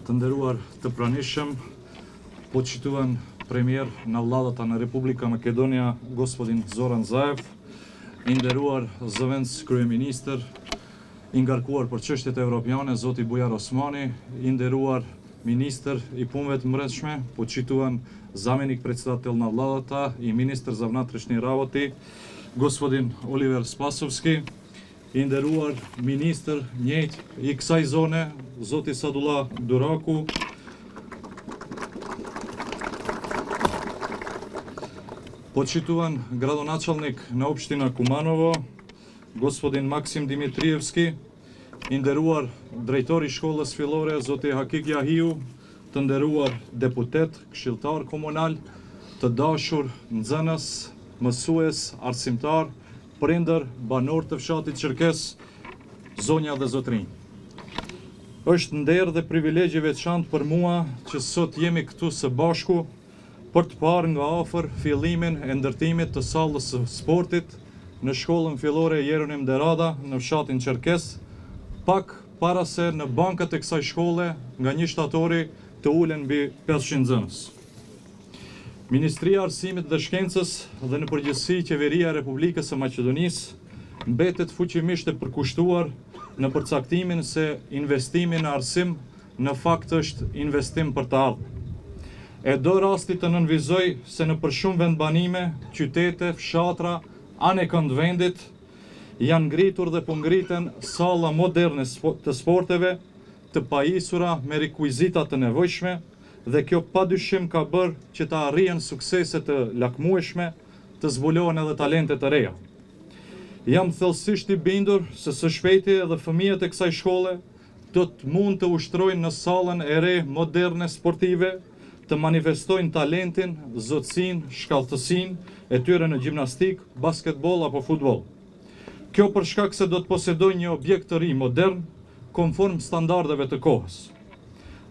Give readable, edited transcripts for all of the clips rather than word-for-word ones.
Të nderuar të pranishëm, почитуван премиер на владата на Република Македонија, господин Зоран Заев, и нderuar зëvendës kryeministër, i ngarkuar për çështjet evropiane, zoti Bujar Osmani, i nderuar министр и punëve të mbrëmshme, почитуван заменик председател на владата и министр за внатрешни работи, господин Оливер Спасовски, i nderuar ministër njëjtë i kësaj zone, zoti Sadullah Duraku, почитуван градоначалник на општина Куманово, господин Максим Димитриевски, i nderuar drejtori i shkollës fillore, zoti Hakik Jahiu, të nderuar deputet, këshilltar komunal, të dashur nxënës, mësues, arsimtar, prindër, banor të fshatit Çerkes, zonja dhe zotrinj. Është nder dhe privilegje veçantë për mua që sot jemi këtu së bashku për të parë nga afër fillimin e ndërtimit të sallës së sportit në shkollën fillore Jeronim Derada në fshatin Çerkes, pak para se në bankët e kësaj shkolle nga një shtatori të ulen mbi 500 nxënës. Ministria e Arsimit dhe Shkencës dhe në përgjithësi Qeveria e Republikës së Maqedonisë mbetet fuqimisht e përkushtuar në përcaktimin se investimi në arsim në fakt është investim për të ardhmen. E do rasti të nënvizoj se në për shumë vendbanime, qytete, fshatra, anë këndvendit janë ngritur dhe po ngriten salla moderne të sporteve, të pajisura me rekuizita të nevojshme, dhe kjo padyshim ka bërë që të arrihen suksese të lakmueshme, të zbulohen edhe talente të reja. Jam thellësisht i bindur se së shpejti edhe fëmijët e kësaj shkolle do të mund të ushtrojnë në sallën e re moderne sportive, të manifestojnë talentin, zotësinë, shkallëtësinë e tyre në gjimnastik, basketbol apo futboll. Kjo për shkak se do të posedojnë një objekt të ri modern, konform standardeve të kohës.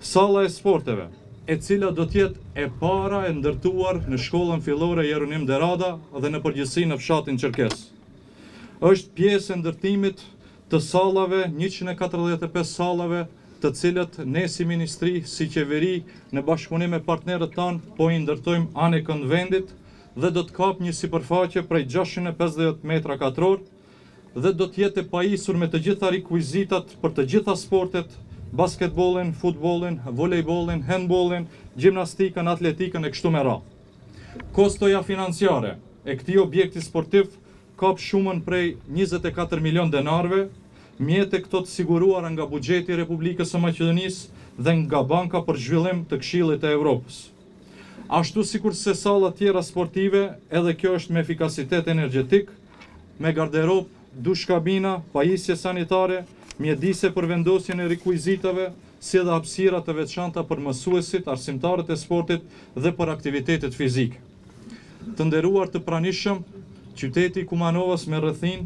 Salla e sporteve, e cila do t'jetë e para e ndërtuar në shkollën fillore Jeronim Derada dhe në përgjithësi në fshatin Çerkes. Është pjesë e ndërtimit të sallave, 145 sallave, të cilët ne si ministri, si qeveri, në bashkëpunim me partnerët tanë, po i ndërtojmë anë e këndvendit dhe do të kap një sipërfaqe prej 650 metra katror dhe do të jetë e pajisur me të gjitha rekuizitat për të gjitha sportet, basketbolin, futbolin, volejbolin, handbolin, gjimnastikën, atletikën e kështu me radhë. Kostoja financiare e këtij objekti sportiv kap shumën prej 24 milion denarve, mjete këto të siguruara nga buxheti i Republikës së Maqedonisë dhe nga Banka për Zhvillim të Këshillit të Evropës. Ashtu sikur se salla tjera sportive, edhe kjo është me efikasitet energjetik, me garderob, dush kabina, pajisje sanitare, mjedise për vendosjen e rekuizitave, si edhe hapësira të veçanta për mësuesit, arsimtarët e sportit dhe për aktivitetet fizike. Të nderuar të pranishëm, qyteti i Kumanovës me rrethin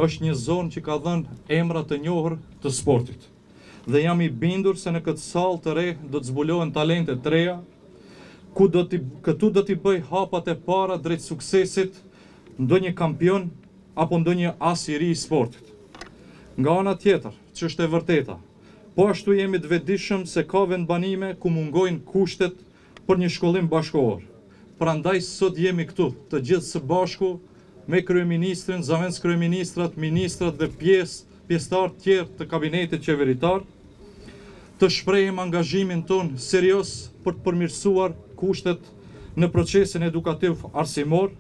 është një zonë që ka dhënë emra të njohur të sportit. Dhe jam i bindur se në këtë sallë të re do të zbulohen talente të reja, këtu do t'i bëj hapat e para drejt suksesit ndonjë kampion apo ndonjë as i ri i sportit. Nga ana tjetër, që është e vërteta, po ashtu jemi të vetëdijshëm se ka vendbanime ku mungojnë kushtet për një shkollim bashkëkohor. Prandaj sot jemi këtu, të gjithë së bashku, me kryeministrin, zëvendës kryeministrat, ministrat dhe pjesëtar tjerë të kabinetit qeveritar, të shprehim angazhimin ton serios për të përmirësuar kushtet në procesin edukativ arsimor,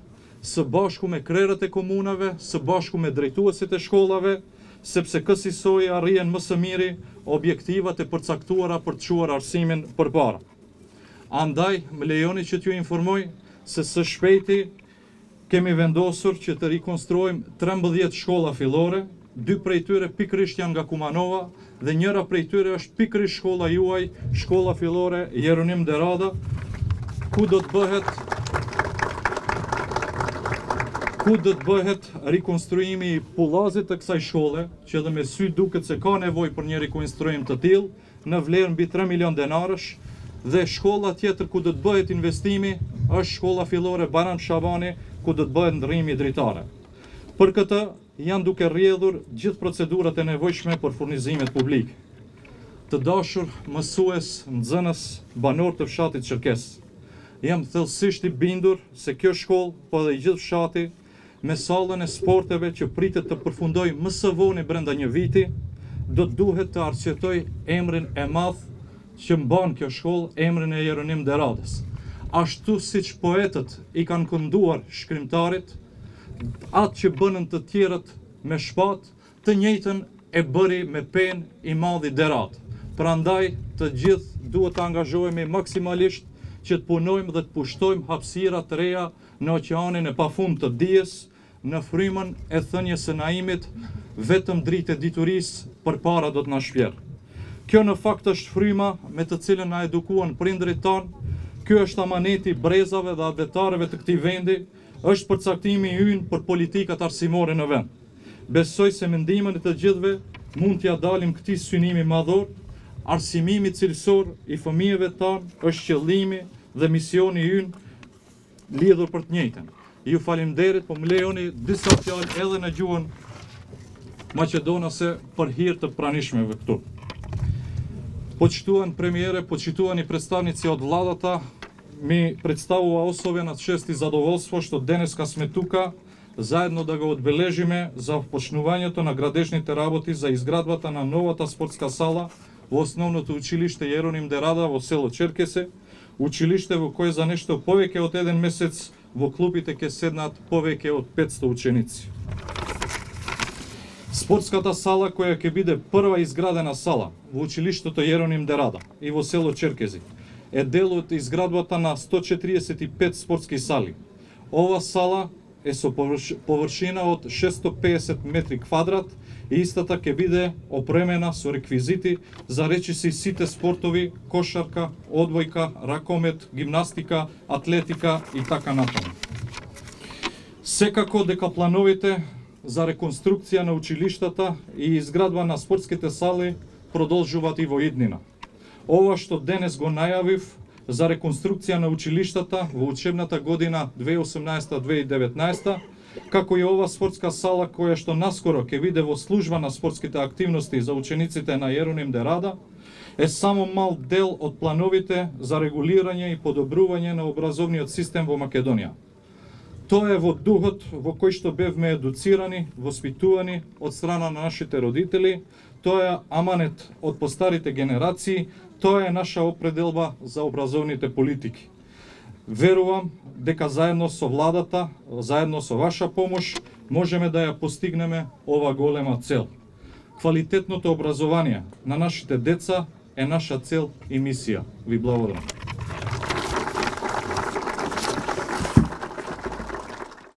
së bashku me krerët e komunave, së bashku me drejtuesit e shkollave, sepse kësaj arrihen më së miri objektivat e përcaktuara për të çuar arsimin përpara. Andaj, më lejoni që t'ju informoj se së shpejti kemi vendosur që të rikonstruojmë 13 shkolla fillore, 2 prej tyre pikërisht janë nga Kumanova dhe njëra prej tyre është pikërisht shkolla juaj, shkolla fillore Jeronim Derada, ku do të bëhet rikonstruimi i pullazit të kësaj shkolle, që edhe me sy duket se ka nevojë për një rikonstruim të tillë, në vlerë mbi 3 milion denarësh, dhe shkolla tjetër ku do të bëhet investimi është shkolla fillore Baran Shabani, ku do të bëhet ndrrimi dritare. Për këtë janë duke rrjedhur gjithë procedurat e nevojshme për furnizimet publike. Të dashur mësues, nxënës, banor të fshatit Çerkes. Jam thellësisht i bindur se kjo shkollë, po dhe i gjithë fshati, me sallën e sporteve që pritet të përfundoj më së voni brenda një viti, do duhet të arsyetoj emrin e madh që mban kjo shkollë, emrin e Jeronim Deradës. Ashtu siç poetët i kanë kënduar shkrimtarit, atë që bënën të tjerët me shpatë, të njëjtën e bëri me penë i madhi Derad. Prandaj të gjithë duhet të angazhohemi maksimalisht që të punojmë dhe të pushtojmë hapësira të reja në oqeanin e pafund të dijes, në frymën e thënies së Naimit, vetëm dritë e diturisë përpara do të na shpjerë. Kjo në fakt është fryma me të cilën na edukuan prindërit tanë, ky është amaneti brezave dhe abdetarëve të këtij vendi, është përcaktimi ynë për politikat arsimore në vend. Besoj se mendimin e të gjithëve mund t'ja dalim këtij synimi madhor. Arsimimi cilësor i fëmijëve tanë është qëllimi dhe misioni ynë lidhur për të njëjtën. Ju faleminderit, po më lejoni disa fjalë edhe në gjuhën maqedonase për hir të pranishmeve këtu. Почитуван премиере, почитувани представници од владата, ми представува особено чест и задоволство што денеска сме тука заедно да го одбележиме за почнувањето на градежните работи за изградбата на новата спортска сала во основното училиште Јероним Дерада во село Черкесе, училиште во кое за нешто повеќе од еден месец во клупите ќе седнат повеќе од 500 ученици. Спортската сала која ќе биде прва изградена сала во училиштето Јероним Дерада и во село Черкези е дел од изградбата на 145 спортски сали. Ова сала е со површина од 650 метри квадрат и истата ќе биде опремена со реквизити за речиси сите спортови: кошарка, одбојка, ракомет, гимнастика, атлетика и така натаму. Секако дека плановите за реконструкција на училиштата и изградба на спортските сали продолжуваат и во иднина. Ова што денес го најавив за реконструкција на училиштата во учебната година 2018-2019, како и ова спортска сала која што наскоро ќе биде во служба на спортските активности за учениците на Јероним Дерада, е само мал дел од плановите за регулирање и подобрување на образовниот систем во Македонија. Тоа е во духот во кој што бевме едуцирани, воспитувани од страна на нашите родители, тоа е аманет од постарите генерации, тоа е наша определба за образовните политики. Верувам дека заедно со владата, заедно со ваша помош, можеме да ја постигнеме ова голема цел. Квалитетното образование на нашите деца е наша цел и мисија. Ви благодарам.